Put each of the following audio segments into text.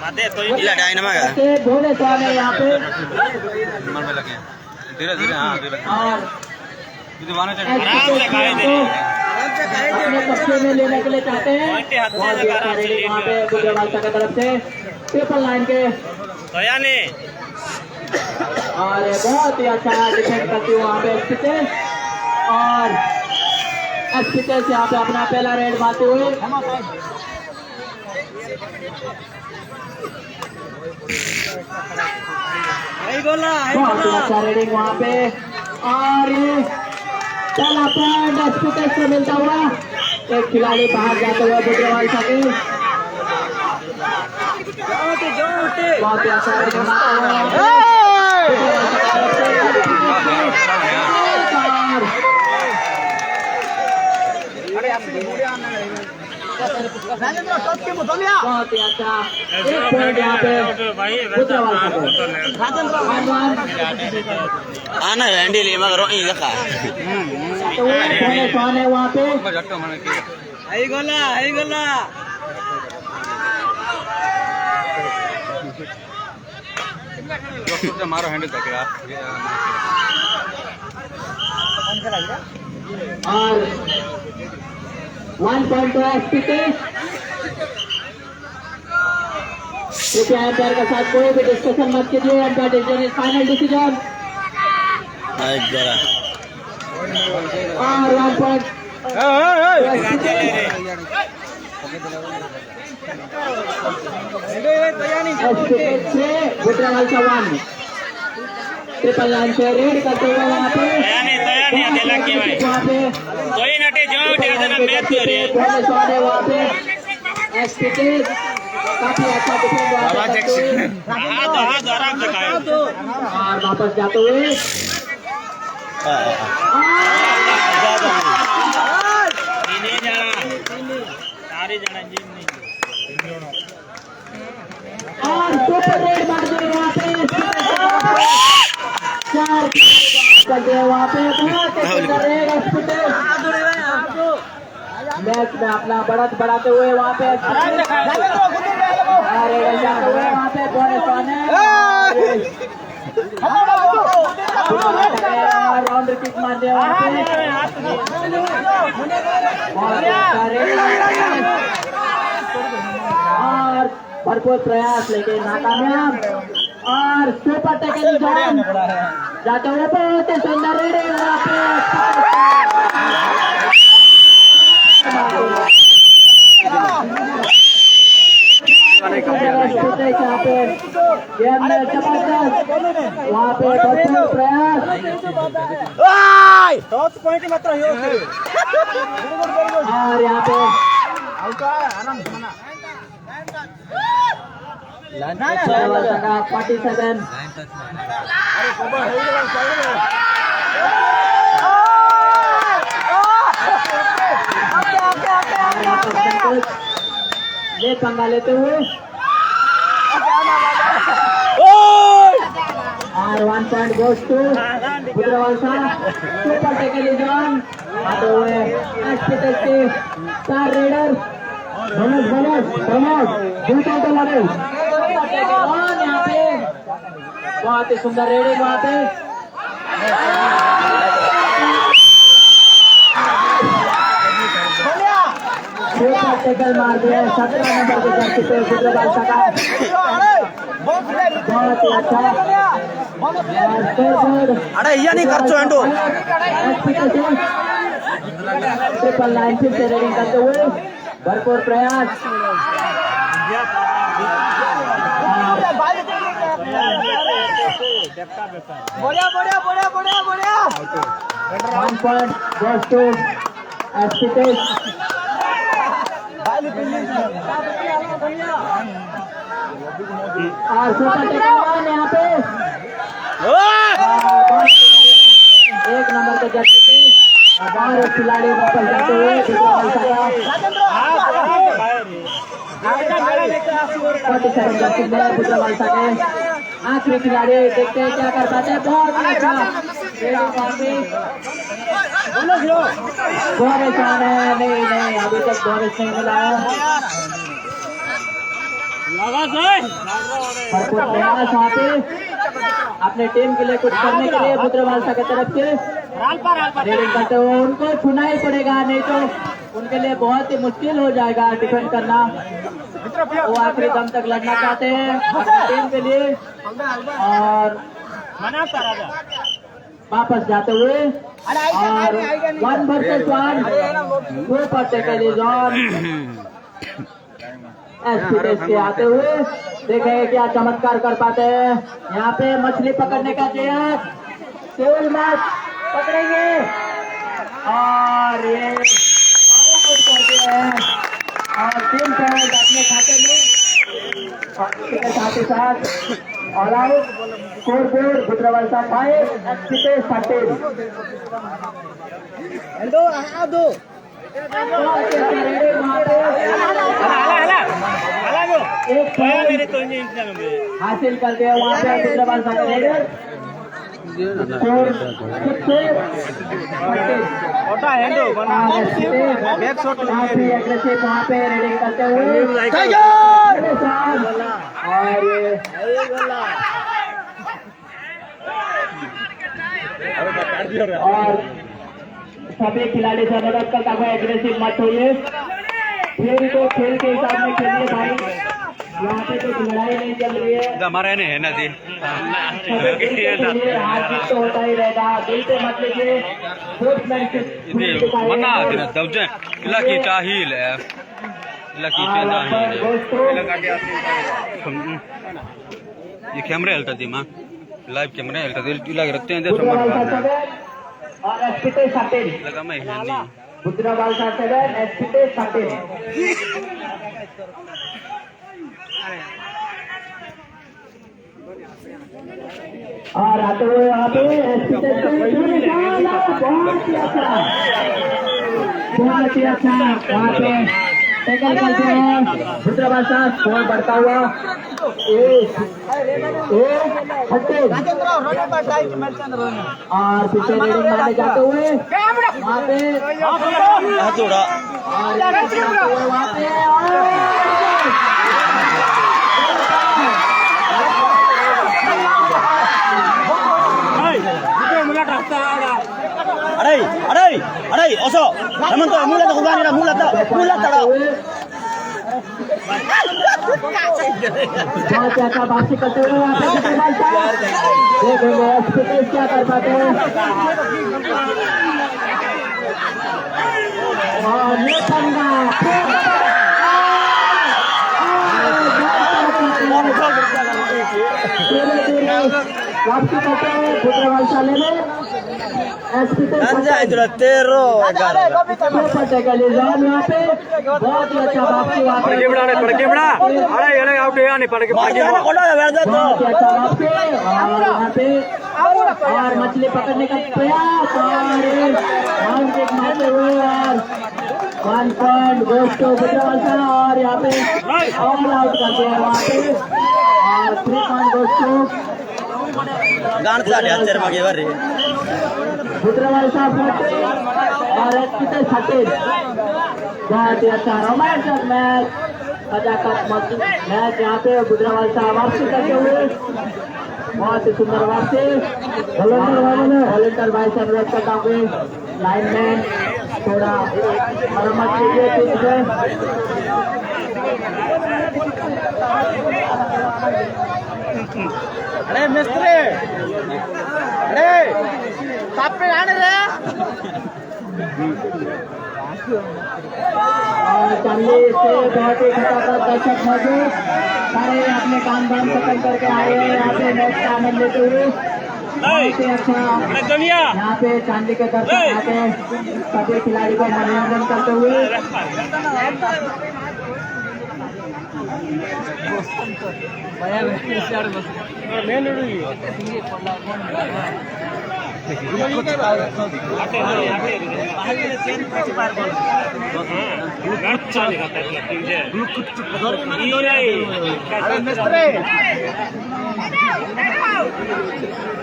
Dynamo का भोले स्वामी यहाँ पे धीरे धीरे और अपने कब्जे में लेने के लिए चाहते हैं। बहुत ही अच्छा रेडी वहाँ पे गुजरावाल की तरफ से ट्रिपल लाइन के और बहुत ही अच्छा डिफेंड करती हुई वहाँ पे एक्सपीटेस और एक्सपीटेस यहाँ पे अपना पहला रेड मारते हुए बहुत ही अच्छा रेडिंग वहाँ पे और पहला पॉइंट एक्सपीटेस से मिलता हुआ एक खिलाड़ी बाहर जाते हुए गुजरावाल सके बहुत ही अच्छा रेडिंग बहुत ही अच्छा एक पॉइंट यहाँ पे आना हैंडल ये मगर रोई देखा है वहाँ पे मारो हैंडल तक और 1 पॉइंट टू एक्सपीटेस। कृपया एम्पायर के साथ कोई भी डिस्कशन मत कीजिए। Umpire decision is final decision और 1 पॉइंट एक्सपीटेस से गुजरावाल का 1 ट्रिपल लाइन पे रेड करते हुए वहाँ पे वहाँ पे एक्सपीटेस काफी अच्छा डिफेंड और वापस जाते हुए और सुपर रेड मार दिए वहाँ पे 4 कर दिए वहाँ पे मैच में अपना बढ़त बढ़ाते हुए वहाँ पे वहाँ पे राउंड किक मार दिया वहाँ पे और भरपूर प्रयास लेकिन नाकामयाब और सुपर टैकल जाते हुए बहुत ही सुंदर रेडिंग वहाँ पे गेम में जबरदस्त वहाँ पे भरपूर प्रयास और यहाँ पे 47 ले पंगा लेते हुए और 1 point goes to Gujrawal super tackle is on आते हुए एक्सपीटेस के 4 रेडर दूसरे को लड़े यहाँ पे बहुत ही सुंदर रेडिंग वहाँ पे टैकल मार दिया 17 नंबर के जर्सी पे गुजरावाल का बहुत ही अच्छा अरे ये नहीं कर चो ट्रिपल लाइन फिर से रेडिंग करते हुए भरपूर प्रयास बढ़िया 1 पॉइंट goes to एक्सपीटेस और सुपर टैकल यहाँ पे 1 नंबर के जर्सी पे और खिलाड़ी वापस जाते हुए गुजरावाल के आखिरी खिलाड़ी देखते हैं क्या कर पाते हैं। बहुत अच्छा बोनस आ रहा है नहीं अभी तक बोनस नहीं मिला है और कुछ प्रयास वहाँ पे अपने टीम के लिए कुछ करने के लिए बुद्रवालसा की तरफ से रेडिंग करते हुए उनको छूना ही पड़ेगा, नहीं तो उनके लिए बहुत ही मुश्किल हो जाएगा डिफेंड करना। वो आखिरी दम तक लड़ना चाहते हैं अपनी टीम के लिए और वापस जाते हुए और 1 वर्सेस 1 2 पर टेकलीजॉन एक्सपीरियंस के आते हुए देखेंगे क्या चमत्कार कर पाते हैं। यहाँ पे मछली पकड़ने का जयस केवल मैच पकड़ेंगे और ये ऑल आउट कर दिया है और 3 पॉइंट अपने खाते में और इसके साथ ही साथ all out score board Budrawalsa 5 experience 13। एक पॉइंट हासिल कर दिया वहाँ पे बुद्रवालसा का रेडर स्कोर 6 काफी एग्रेसिव वहाँ पे रेडिंग करते हुए और सभी खिलाड़ी से अनुरोध करता हुआ एग्रेसिव मत होइए, खेल को खेल के हिसाब में खेलिए भाई। यहाँ पे तो लड़ाई नहीं चल रही है, हमारे है ना दी हार जीत तो होता ही रहेगा, दिल से मत लीजिए। मना दवजे लकी चाहिल है लकी ये कैमरा हेल्ता दी मां लाइव कैमरा हेल्ता दी लग रखते हैं और एसपीटे 13 लगा मैं है नहीं बुद्रवालसा 7 एसपीटे 13। और आते हुए यहाँ पे एसपीटे बहुत ही अच्छा वहाँ पे टैकल करते हैं बुद्रवालसा, स्कोर बढ़ता हुआ 1 और पीछे रेडिंग मारने जाते हुए वहाँ पे थोड़ा वहाँ पे अरे अरे अरे ओसो हेमंत मुला तो होगा नहीं मुला तड़ा बहुत अच्छा वापसी करते हुए वहाँ पे देखेंगे एक्सपीरियंस क्या कर पाते हैं। और ये पंगा वापसी करते हैं बुद्रवालसा लेने तेरो टेकलीजॉन यहाँ पे बहुत ही अच्छा वापसी वहाँ पे और मछली पकड़ने का प्रयास और मारते हुए और 1 पॉइंट गोस टू बुद्रवालसा और यहाँ पे ऑल आउट करते हैं वहाँ पे और 3 पॉइंट गोस टू बुद्रवालसा 14 और एसपीटे 13। बहुत ही अच्छा रोमांचक मैच खचाखच मैच यहाँ पे बुद्रवालसा वापसी करते हुए बहुत ही सुंदर वापसी। वॉलेंटियर भाई से अनुरोध करता हूँ लाइनमैन थोड़ा मरम्मत कीजिए टीम से। अरे मिस्त्री अरे साफ पे आने रे और चांदी से बहुत ही खतरनाक दर्शक मौजूद सारे अपने काम धाम खत्म करके आए हैं यहाँ पे मैच का आनंद लेते हुए। बहुत ही अच्छा यहाँ पे चांदी के दर्शक आके सभी खिलाड़ी को मनोरंजन करते हुए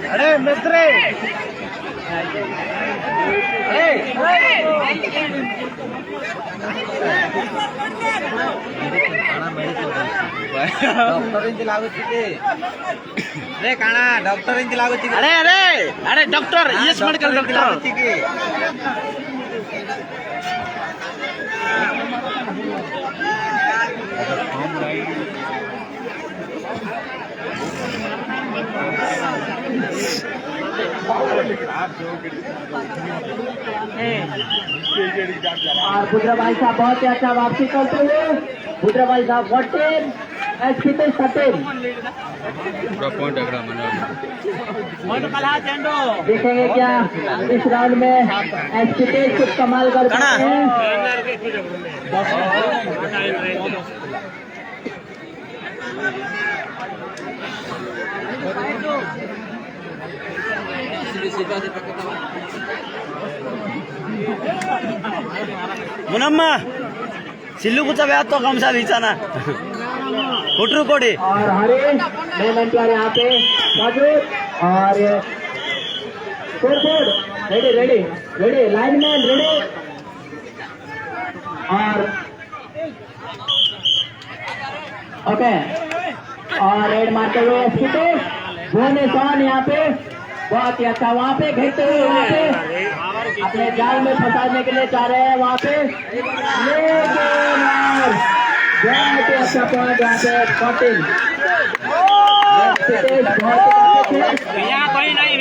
अरे मिस्त्री अरे अरे अरे डॉक्टर यस मेडिकल डॉक्टर और बुद्रा भाई साहब बहुत ही अच्छा वापसी करते हुए बुद्रा भाई साहब 14 HP 13 देखेंगे क्या इस राउंड में HP कुछ कमाल कर सकते हैं। मुनम्मा सिल्लूपुचा व्याज तो कमसा बिचाना हुटरू कोडी और हरे मेन एम्पायर यहाँ पे मौजूद और ready ready ready lineman ready और ओके और रेड मारते हुए भुवनेश्वर यहाँ पे बहुत ही अच्छा वहाँ पे घेरते हुए वहाँ पे अपने जाल में फंसाने के लिए चाह रहे हैं वहाँ पे लेकिन बहुत ही अच्छा पॉइंट यहाँ पे 14 कोई नहीं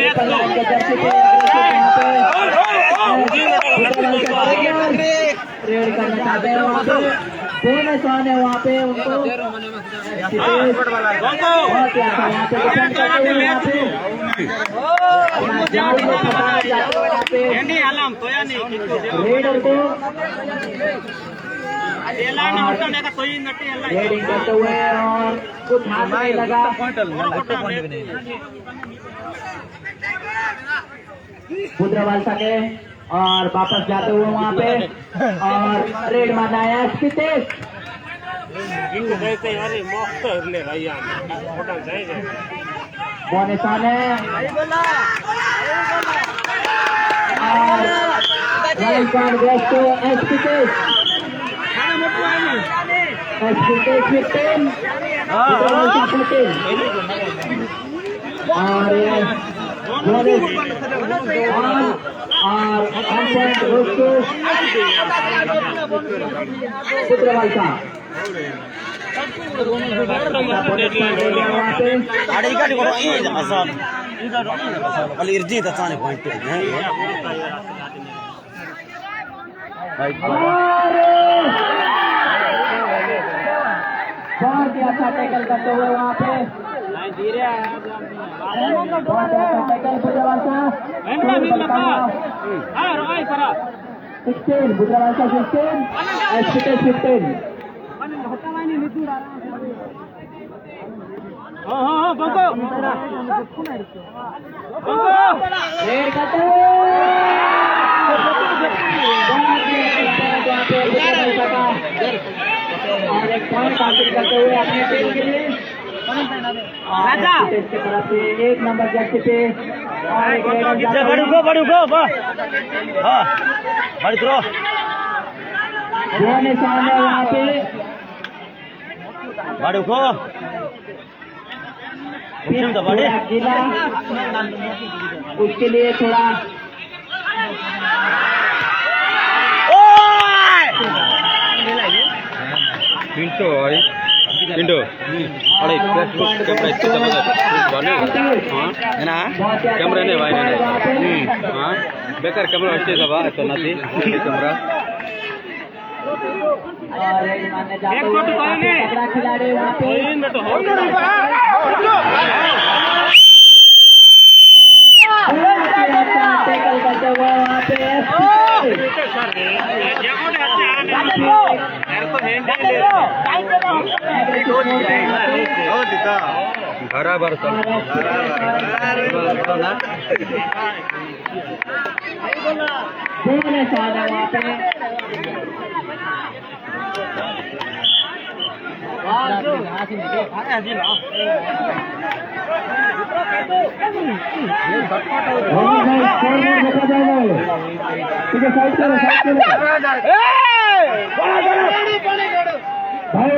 रेड करना चाहते हैं वहाँ पे भुवनेश्वर ने वहाँ पे उनको बहुत ही अच्छा यहाँ पे डिफेंड करते हुए यहाँ पे जाल में फंसाना चाहते हैं यहाँ पे रेडर को रेडिंग करते हुए और कुछ हाथ नहीं लगा बुद्रावाल सके और वापस जाते हुए वहाँ पे और रेड मारना है स्थितेश भुवनेश्वर ने और राइट पॉइंट गोस टू स्थितेश 15 और बुद्रावाल साहब इर्जी तचाने पॉइंट बहुत ही अच्छा टैकल करते हुए वहाँ पे बहुत ही अच्छा टैकल बुद्रावाल साहब 16 बुद्रावाल साहब 16 स्थितेश 15 रेड करते हुए और एक पॉइंट हासिल करते हुए अपने टीम के लिए की तरफ से 1 नंबर जर्सी पे और एक भुवनेश्वर ने वहाँ पे जिला उसके लिए थोड़ा पिंटू अरे कैमरा इसके कैमरा नहीं भाई हाँ बेकार कैमरा अच्छे सब तो नदी कैमरा खिलाड़ी वहाँ पे टैकल करते हुए वहाँ पे बराबर भुवनेश्वर है वहाँ पे और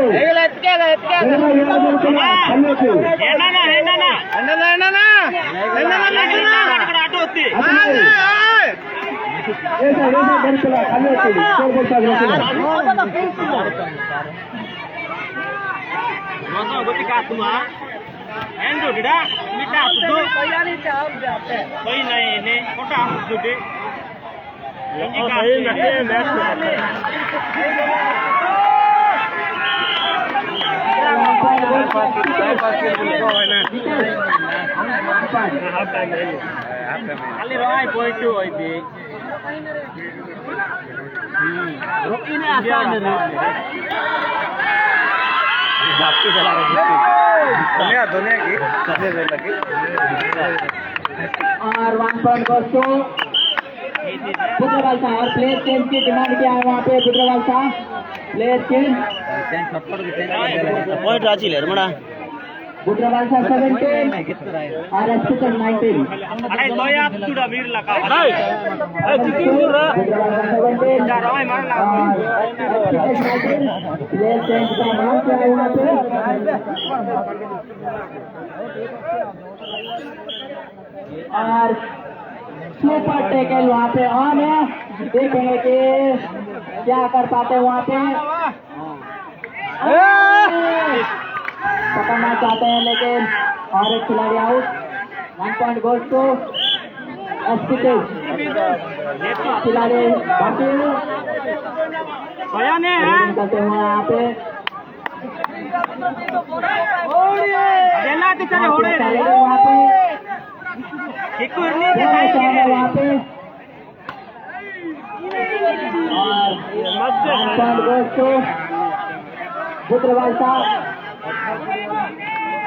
1 पॉइंट goes to बुद्रवाल साहब। और प्लेयर चेंज की डिमांड किया है वहाँ पे बुद्रवाल साहब, प्लेयर चेंज। पॉइंट राची ले रमणा बुद्रवाल साहब 17 और अस्पिटल 19। बुद्रवाल साहब 17 प्लेयर चेंज का नाम क्या है वहाँ पे। और सुपर टेकल वहाँ पे ऑन है, देखेंगे कि क्या कर पाते हैं वहाँ पे। पकड़ना चाहते हैं लेकिन और एक खिलाड़ी आउट। 1 पॉइंट गोज टू एसपीटेज। खिलाड़ी बाकी करते हैं यहाँ पे वहाँ पे वहाँ पे बुद्रवाल साहब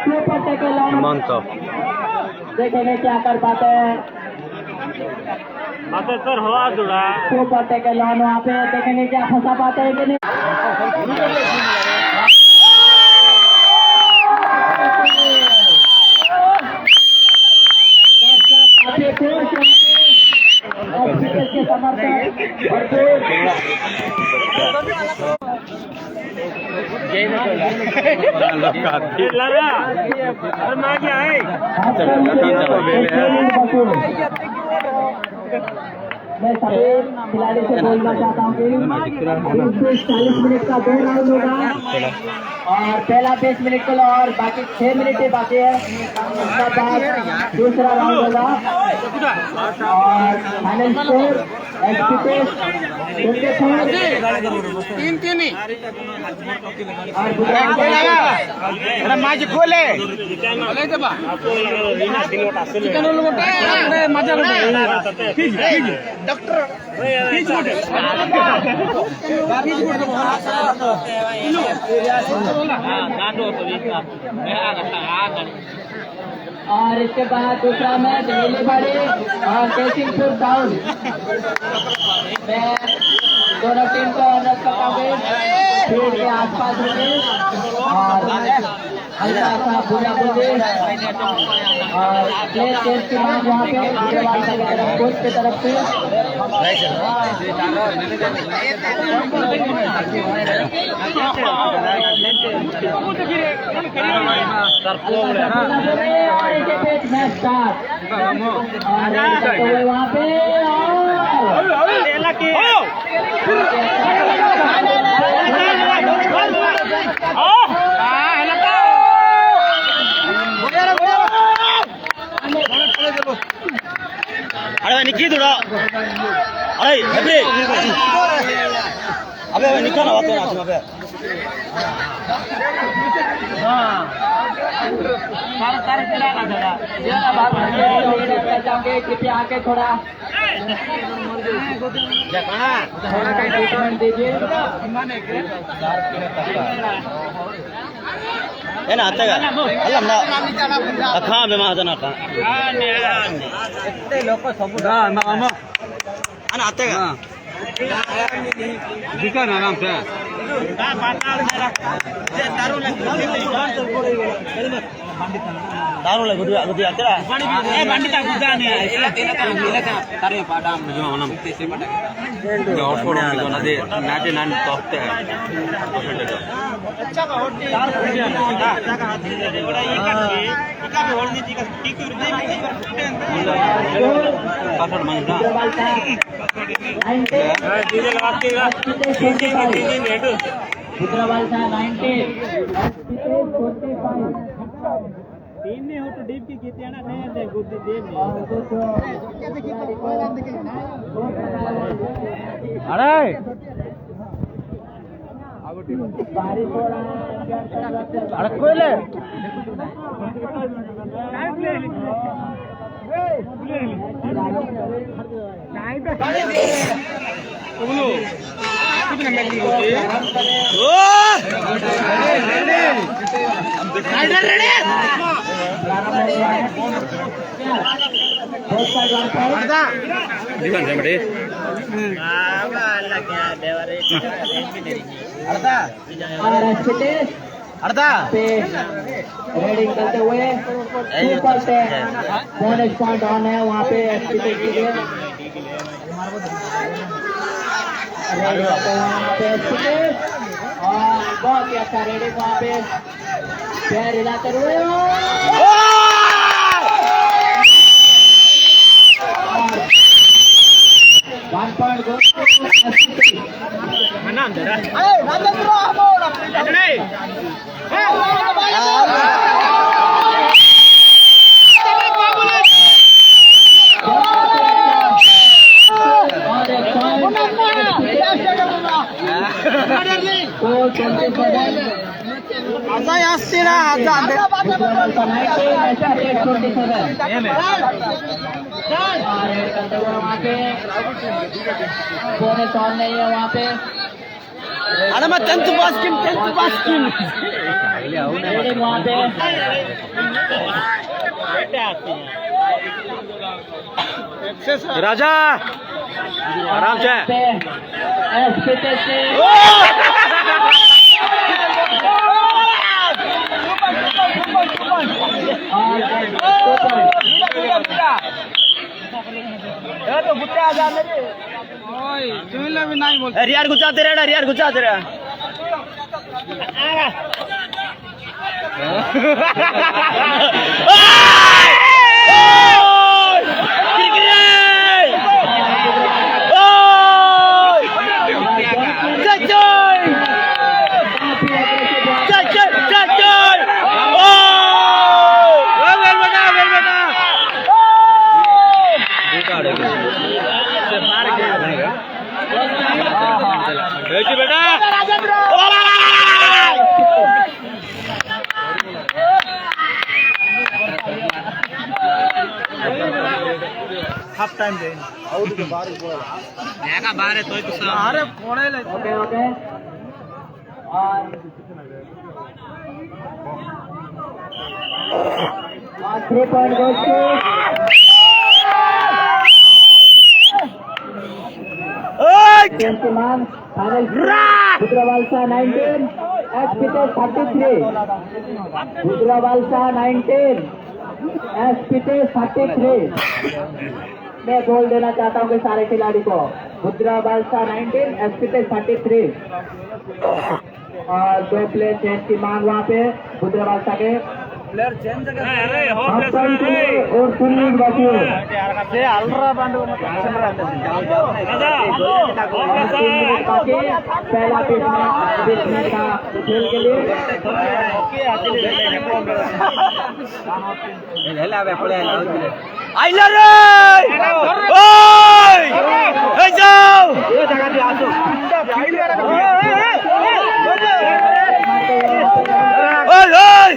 सुपर टेकल देखेंगे क्या कर पाते हैं। सर हवा जुड़ा सुपर टेकल वहाँ पे देखेंगे क्या फंसा पाते हैं कि नहीं। के समर्थक मैं सभी खिलाड़ी से बोलना चाहता हूँ कि 40 मिनट का 2 राउंड होगा और पहला 20 मिनट के लिए और बाकी 6 मिनट ही बाकी है। उसके बाद दूसरा राउंड होगा और फाइनल स्कोर माझी खोले और इसके बाद दूसरा मैच नीली बाड़ी और केसिंगपुर टाउन। मैं दोनों टीम को अनुरोध करता हूँ फील्ड के आसपास रुके और हल्का सा बुरा बुझे और प्लेयर चेंज की बात वहाँ पे कोच की तरफ से मैच स्टार्ट और वहाँ पे अरे निकी थोड़ा अरे अबे अबे निका ना बात ना अबे कृपया आके थोड़ा ट्रीटमेंट दीजिए। ಏನ ಅತ್ತಗ ಅಲ್ಲ ಅಖಾ ಬೆಮಾದನ ಅಖಾ ಲೋಕ ಸಬು ಅನ ಅತ್ತಗ ದಿಕಾ ना आराम से Taruh lagi gudi aja. Bandita gudane tare padam manam output nade nate nan tofte percentage अच्छा का होट का होट नी ठीक पासवर्ड मांगता डीजे लगा के रुद्रवालसा 90 तीन ने हो तो डीप की कीती है ना नहीं दे गुद्दी देव अरे अरे कोई ले रेडिंग करते हुए बोनस पॉइंट ऑन है वहाँ पे के लिए और बहुत ही अच्छा रेडिंग वहाँ पे पैर हिलाते हुए 1 point goes to bonus on नहीं है वहाँ पे अरे मैं 10th पास की वहाँ पे राजा आराम से तो गुच्चा आ जाने दे ओए चुनला भी नहीं बोल रियार गुच्चाते रहना रियार गुच्चाते रह हाफ टाइम दे आउट के बाहर नया बाहर है तो अरे कोने ले ओके ओके और 3 point goes to Gentleman, final Rudravalsa 19, SPT 33. Rudravalsa 19, SPT 33. मैं बोल देना चाहता हूँ कि सारे खिलाड़ी को रुद्रवालसा 19, SPT 33 और 2 प्लेयर चेंज की मांग वहाँ पे रुद्रवालसा के प्लेयर चेंज और सुनील बच्चू से अल्ट्रा बांडू पहला पिछले का खेल के लिए आइला रे ओए ए जाओ ये जगह पे आ जाओ ओए ओए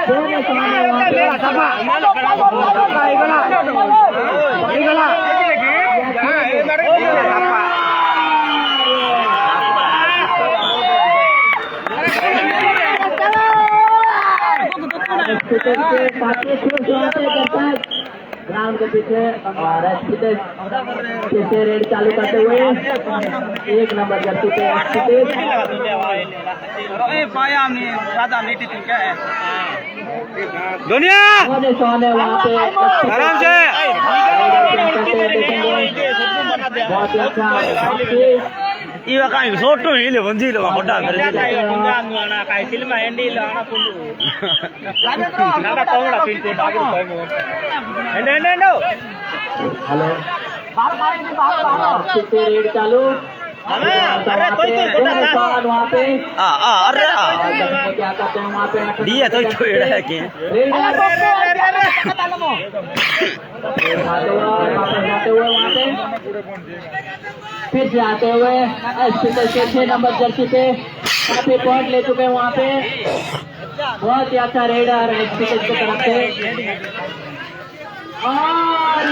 दोनों सामने ग्राउंड के पीछे और पीछे रेड चालू करते हुए 1 नंबर जर्सी पे पाया हमने ज्यादा लेटी थी क्या है दुनिया शॉन है वहाँ पे आराम से बहुत ही अच्छा इवा काय सोटो इले बंजी लो मोटा करे ना काय फिल्म एंडी लो ना फुल ना कोमड़ा पिंटे बागु कोमो एंडो हेलो कितने रेड चालू अरे कोई वहाँ पे अरे क्या करते हैं वहाँ पे दिया तो छोड़ा है कि जाते हुए वहाँ पे फिर से आते हुए एसपी के 6 नंबर जर्सी पे काफी पॉइंट ले चुके हैं वहाँ पे बहुत ही अच्छा रेडर एसपी की तरफ से और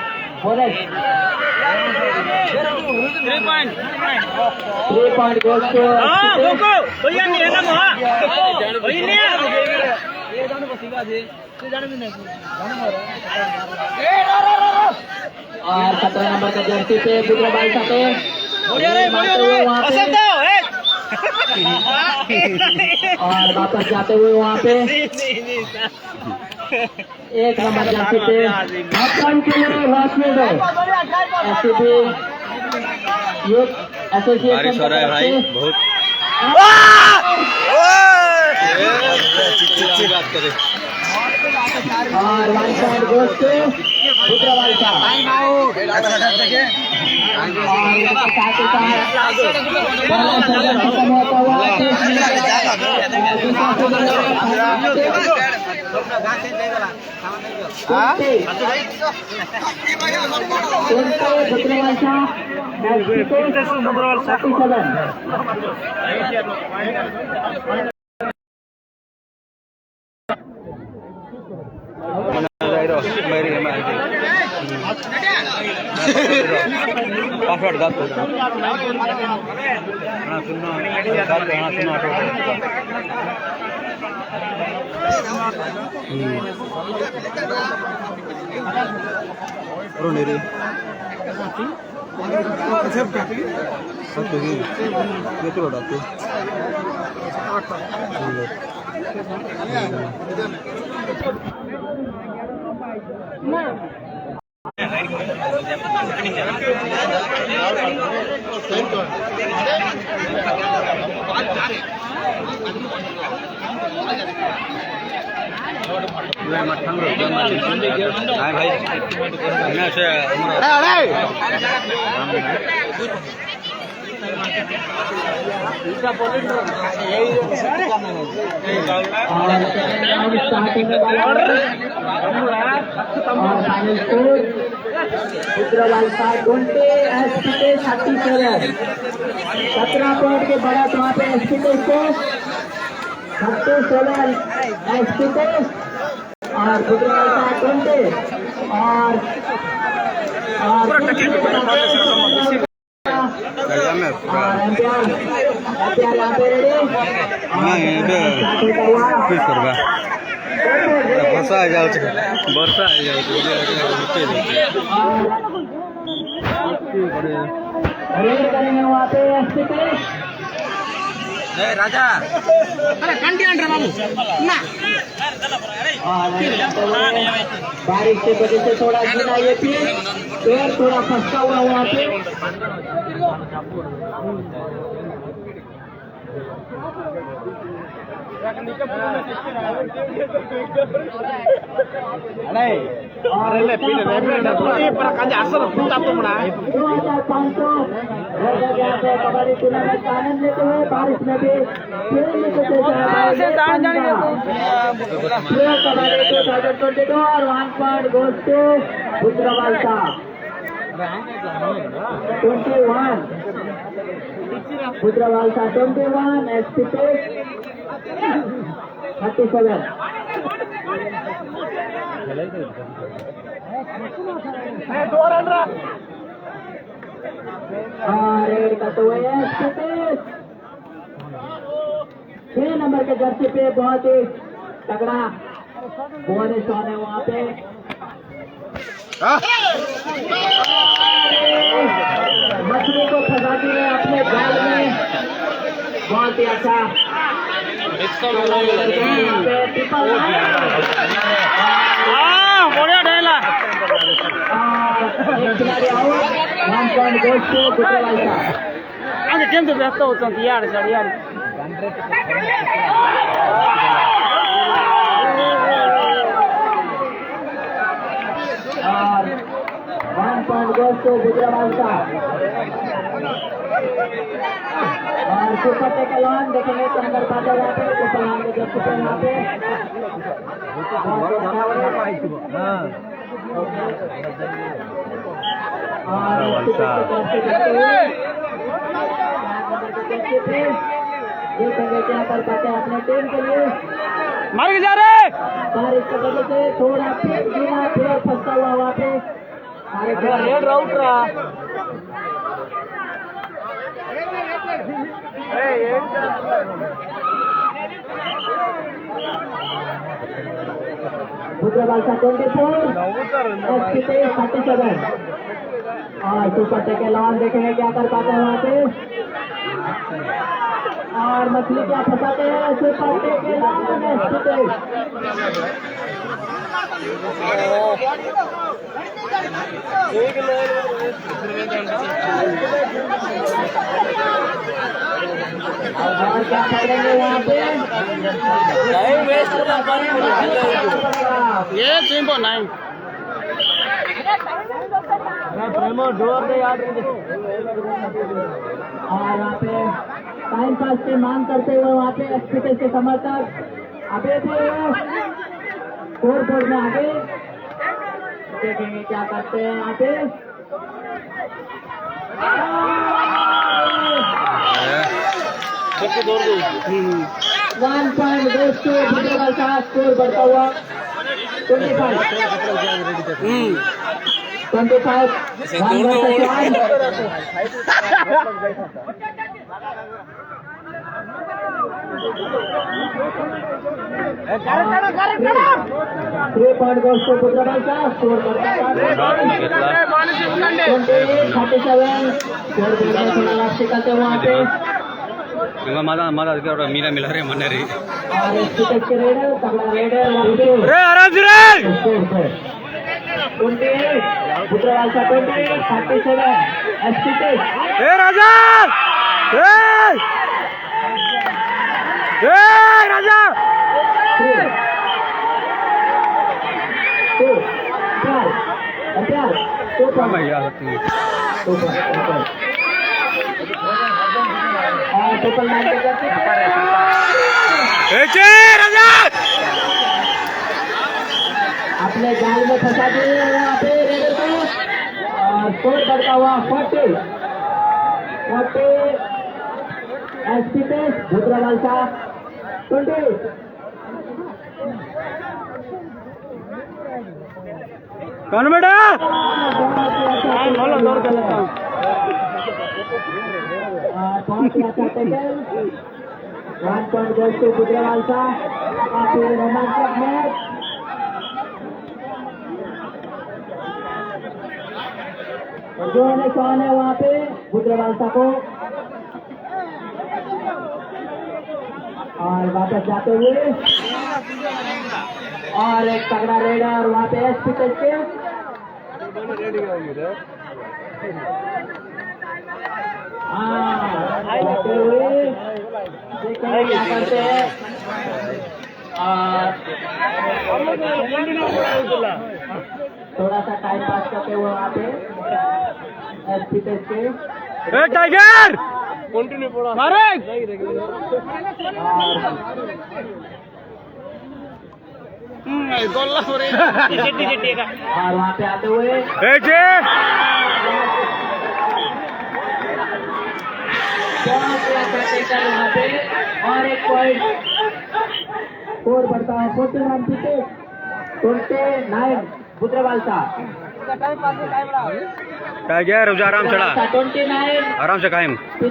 बोनस 3 पॉइंट गोल टू कोई नहीं है ना कोई नहीं है और 17 नंबर का जर्सी पे बुद्रा भाई साथे और वापस जाते हुए वहाँ पे 1 नंबर जर्सी पे एसोसिएशन बारिश हो रहा है भाई बहुत बात करे और 1 पॉइंट गोल टू बुद्रा भाई साहब पासवर्ड दा तो रे भाई ढूंढते एसपी 37 17 पॉइंट के बड़ा तो वहाँ पे एसपी को 37 एसपी को और बुद्रा ढूंढते और वर्षा आ जाओ करेंगे वहाँ पे एसपी पे राजा अरे कंटिन्यू बाबू ना बारिश की वजह से थोड़ा गिरा ये पेड़ थोड़ा फंसा हुआ वहाँ पे कबड्डी टूर्नामेंट का आनंद लेते हुए बारिश में भी कबड्डी 2022 और 1 पॉइंट गोes to बुद्रावाल साहब 21 बुद्रावाल साहब 21 एसपी 37 रेड करते हुए 6 नंबर के जर्सी पे बहुत ही तगड़ा बोनस ऑन है वहाँ पे मछली को फंसा दिए अपने जाल में, बहुत ही अच्छा। बढ़िया ढेला एक खिलाड़ी आउट, 1 पॉइंट गोes to गुजरावाला। आगे केम तो व्यस्त होती यार सर यार और 1 पॉइंट गोes to गुजरावाला। और सुपर टेकल ऑन देखेंगे क्या कर पाते हैं यहाँ पे, सुपर ऑन के जब सुपर यहाँ पे देखेंगे क्या कर पाते हैं अपने टीम के लिए। मार के जा रहे बारिश की वजह से थोड़ा फिर फंसा हुआ वहाँ पे रेड राउट रहा गुजरावाला 24 37 और सुपर टेकल ऑन देखेंगे क्या कर पाते हैं वहाँ पे। और मछली क्या फंसाते हैं सुपर टेकल ऑन और क्या करेंगे वहाँ पे ये 3.9 प्रेमो डोर दे यार और वहाँ पे टाइम पास की मांग करते हुए वहाँ पे एक्सपीरियंस के समर्थक आगे थे स्कोर बोर्ड में आगे देखेंगे क्या करते हैं यहाँ पे। 1 point goes to Gujranwala. Score बढ़ता हुआ 3 point goes to Gujranwala. Score बढ़ता हुआ 37। स्कोर बोर्ड में थोड़ा लास्ट करते हुए वहाँ पे मीरा मिला रे मन रे और एक्सपीरियंस के रेडर तगड़ा रेडर वहाँ पे रे आराम से रे 28 गुजरावाला 28 37 एक्सपीरियंस ए राजा ए राजा 2 प्यार 2 पॉइंट और टोटल 9 राजा अपने जाल में फंसा दिए यहाँ पे रेडर को और स्कोर बढ़ता हुआ 40 एक्सपीरियंस गुजरावाला 20। कौन बेटा बोलो दौड़ कर लेता हूँ बहुत ही अच्छा tackle 1 point goes to Gujranwala. काफी रोमांचक मैच जो निशान है वहाँ पे गुजरावाला को और वापस जाते हुए और एक तगड़ा रेडर वहाँ पे एक्सपीरियंस के जाते हुए देखेंगे क्या करते हैं थोड़ा सा टाइम पास करते हुए वहाँ पे एक्सपीरियंस के ए टाइगर मारे गोल्ला हो रही और वहाँ पे आते हुए ए जे वहाँ पे और एक पॉइंट स्कोर बढ़ता है 29 गुजरावाला टाइगर रुझा आराम चढ़ा 29 आराम से कायम 41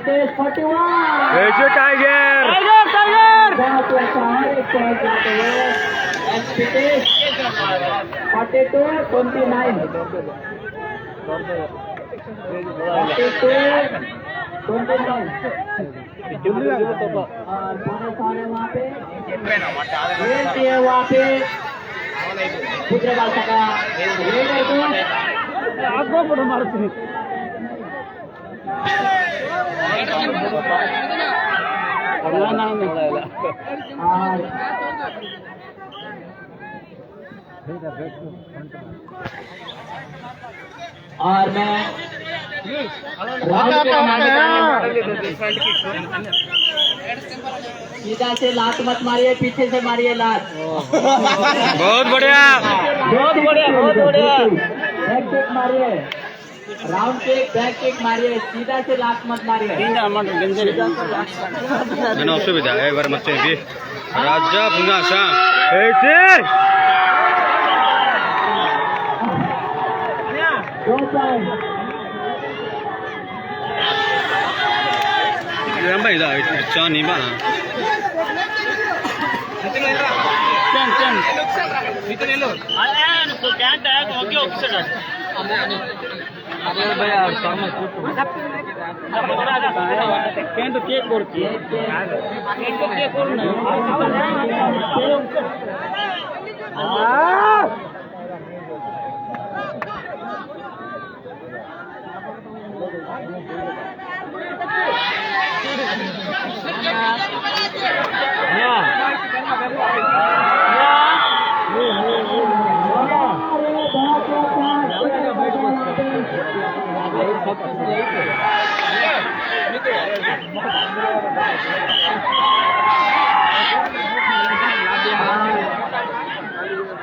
ऐसे टाइगर टाइगर बहुत अच्छा और एक पॉइंट जाते हुए 42-29 42-29 और बोनस आ रहे वहाँ पे ये वहाँ पे पुत्र सका आपको बड़ा मारते हैं और मैं सीधा से लात मत मारिए, पीछे से मारिए लात। बहुत बढ़िया, बहुत बढ़िया, बहुत बढ़िया। बैक किक मारिए, राउंड किक, बैक किक मारिए, सीधा से लात मत मारिए। मैंने असुविधा एबार मत चाहिए राजा पुंगा सा दो पॉइंट भाई चा नहीं बना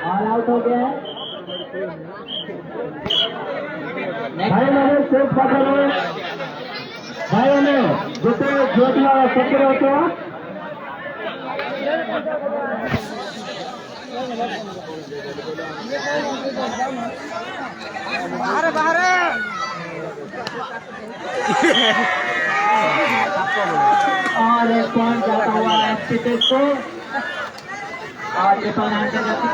ऑल आउट हो गया है। भाई मैंने सेफ पकड़ो, भाई ने जितने ज्योतिया पकड़े होते हो बाहर और एक पॉइंट जाता हुआ एक्सपीटेड को और ये पॉइंट आंसर करते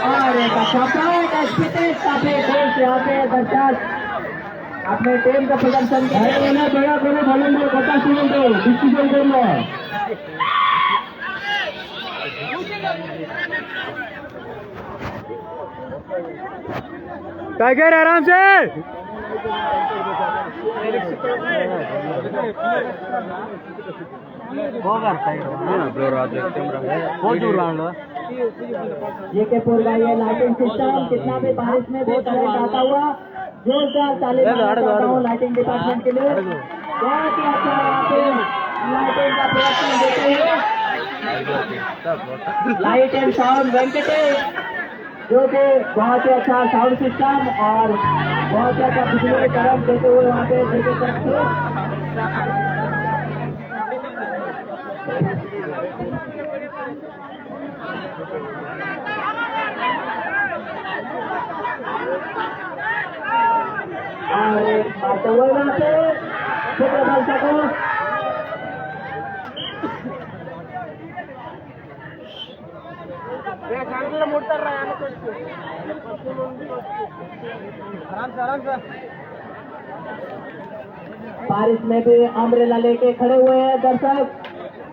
और एक सरप्राइज एक्सपीटेड काफी खुश यहाँ पे दर्शक अपने टीम का प्रदर्शन बड़ा करे भले कथा सुन दो डिसीजन करना टाइगर आराम से ये के पूर का ये लाइटिंग सिस्टम कितना भी बारिश में भी करंट आता हुआ जोरदार ताली बजाता हूँ लाइटिंग डिपार्टमेंट के लिए। बहुत ही अच्छा यहाँ पे लाइटिंग का प्रदर्शन देते हुए लाइट एंड साउंड वेंकटेश जो कि बहुत ही अच्छा साउंड सिस्टम और बहुत ही अच्छा बिजली करंट देते हुए वहाँ पे देखे सकते और आते हुए वहाँ पे चित्र बन सको बारिश में भी अम्ब्रेला लेके खड़े हुए हैं दर्शक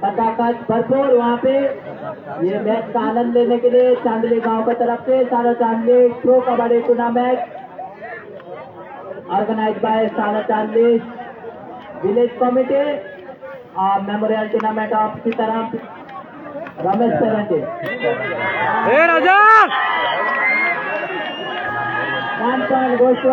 पटाखा भरपूर वहाँ पे ये मैच का आनंद लेने के लिए चांदली गांव की तरफ से Sara Chandli pro kabaddi tournament organise by Sara Chandli village committee memorial tournament of Sitaram Ramesh Sevanti Raja Goshth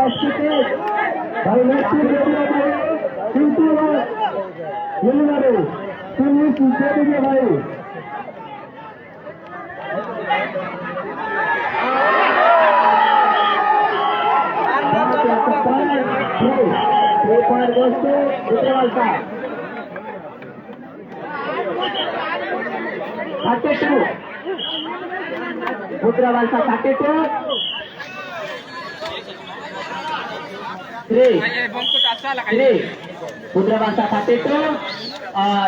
भाई भाई 32 Putravalsa 32 3 Putravalsa 32 और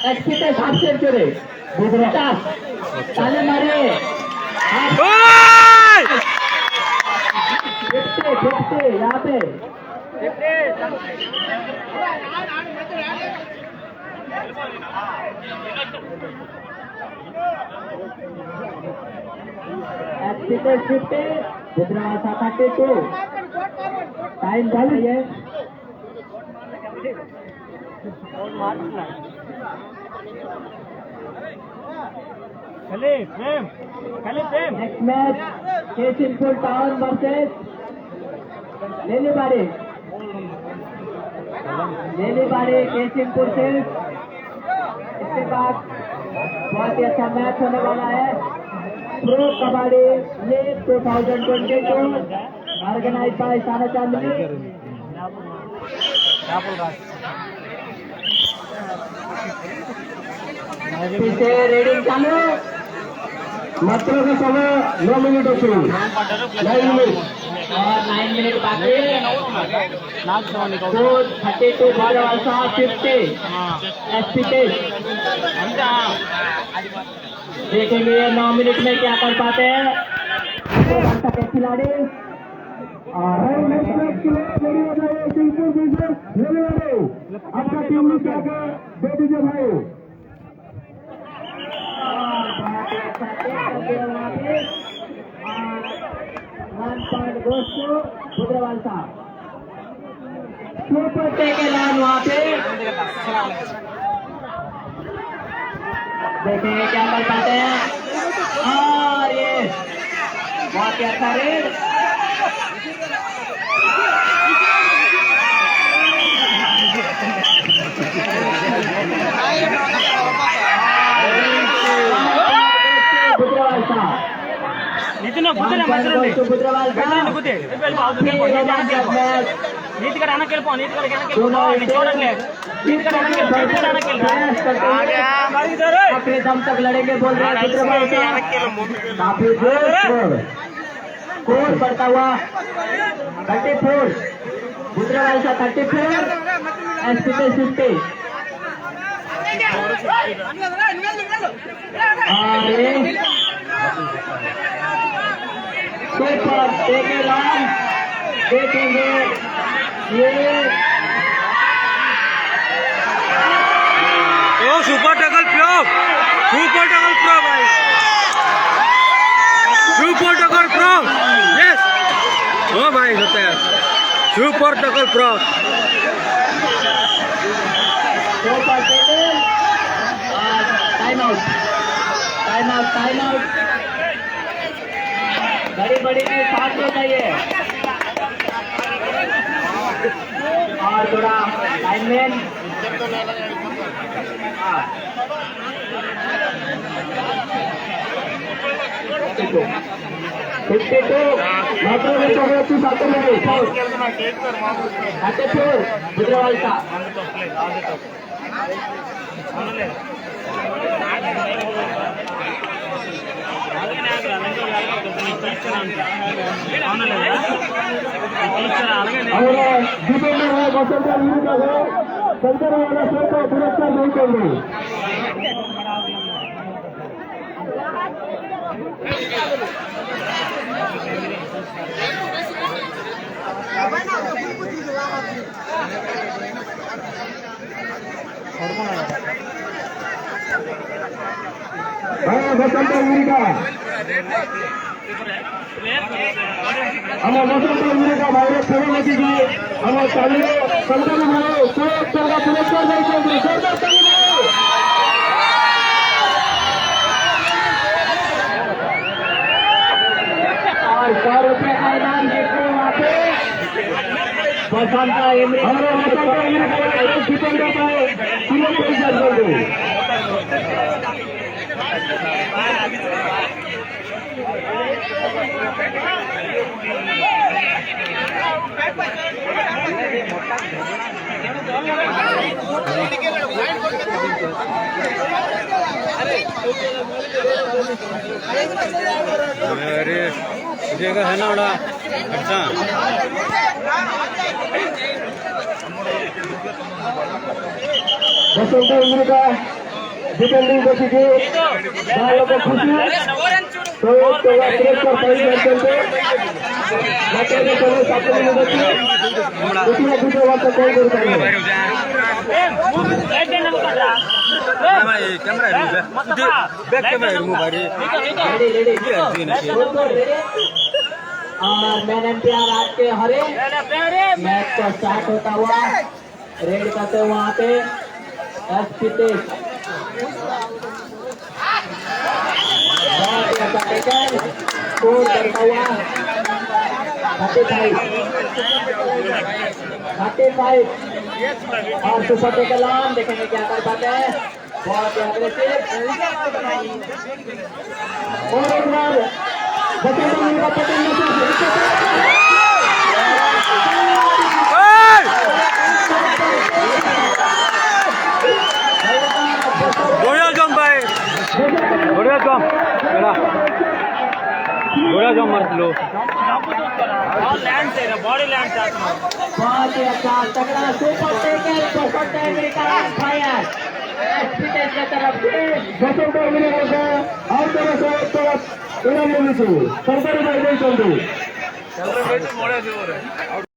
एचपी पे 7 सेंचुरी गुजरात ताले मारे 50 यहाँ पे एचपी पे 50 गुजरात 32 टाइम झाली आहे नेक्स्ट मैच केसिनपुर टाउन वर्सेस लेलीबाड़ी केसिनपुर से इसके बाद बहुत ही अच्छा मैच होने वाला है pro kabaddi league 2022 organise by Sana Chandni पीछे रेडिंग चालू मात्र का समय 9 मिनट होती 9 मिनट और 9 मिनट बाकी 32 Putravalsa 50 एसपी देखेंगे 9 मिनट में क्या कर पाते हैं Putravalsa के खिलाड़ी आपका टीम से आगे दे दीजिए भाई one point goes to Putravalsa super tech एलान वहां पे देखेंगे क्या कर पाते हैं और ये बहुत ही अच्छा रेड Putravalsa नितिन कुदे Putravalsa నీతి గారు అనకెళ్ళిపో చూడండి నీతి గారు अपने दम तक लड़ेंगे बोल रहे हैं Putravalsa काफी जोर स्कोर बढ़ता हुआ 34 Putravalsa 34 एसपी 50 सुपर देखे राम देखेंगे ये सुपर टकल प्रो भाई सुपर टकल प्रो यस ओ भाई होता है super tackle pro super time out बड़ी बड़ी की साथ में चाहिए और थोड़ा लाइनमैन Putravalsa पुरस्कार नहीं करेंगे बसंत का हमारे बसंत का भाई खेल लगी हमारे चालू संतर भाई का पुरस्कार नहीं करेंगे और 100 रुपए का इनाम देखते हैं वहाँ पे बसंत अरे जगह है ना बड़ा अच्छा बसंत उम्र का डिपेंडिंग बची थी भाइयों को खुशी तो क्रेज पर सही करते थे जाते थे चलो साथ में बची दूसरे दूसरे वाला कोई नहीं करेगा कैमरा बैक कैमरा रेडी और मैन एम्पायर आज के हरे मैच का स्टार्ट होता हुआ रेड करते हुए वहां पे एसपी तेज बहुत अच्छा टेकन स्कोर करता हुआ 35 और सुपर टेकल ऑन देखेंगे क्या कर पाते हैं बहुत ही अग्रेसिव और एक बार बसंत उम्र का पतन बढ़िया जम भाई बढ़िया जम बेटा बढ़िया जम मार लो बॉडी लैंड चाहता बहुत ही अच्छा तगड़ा सुपर टेकल परफेक्ट टाइमिंग का फायर एसपीटेज की तरफ से बसंत उम्र का और तरफ इनाम मिली सरकारी भाई चल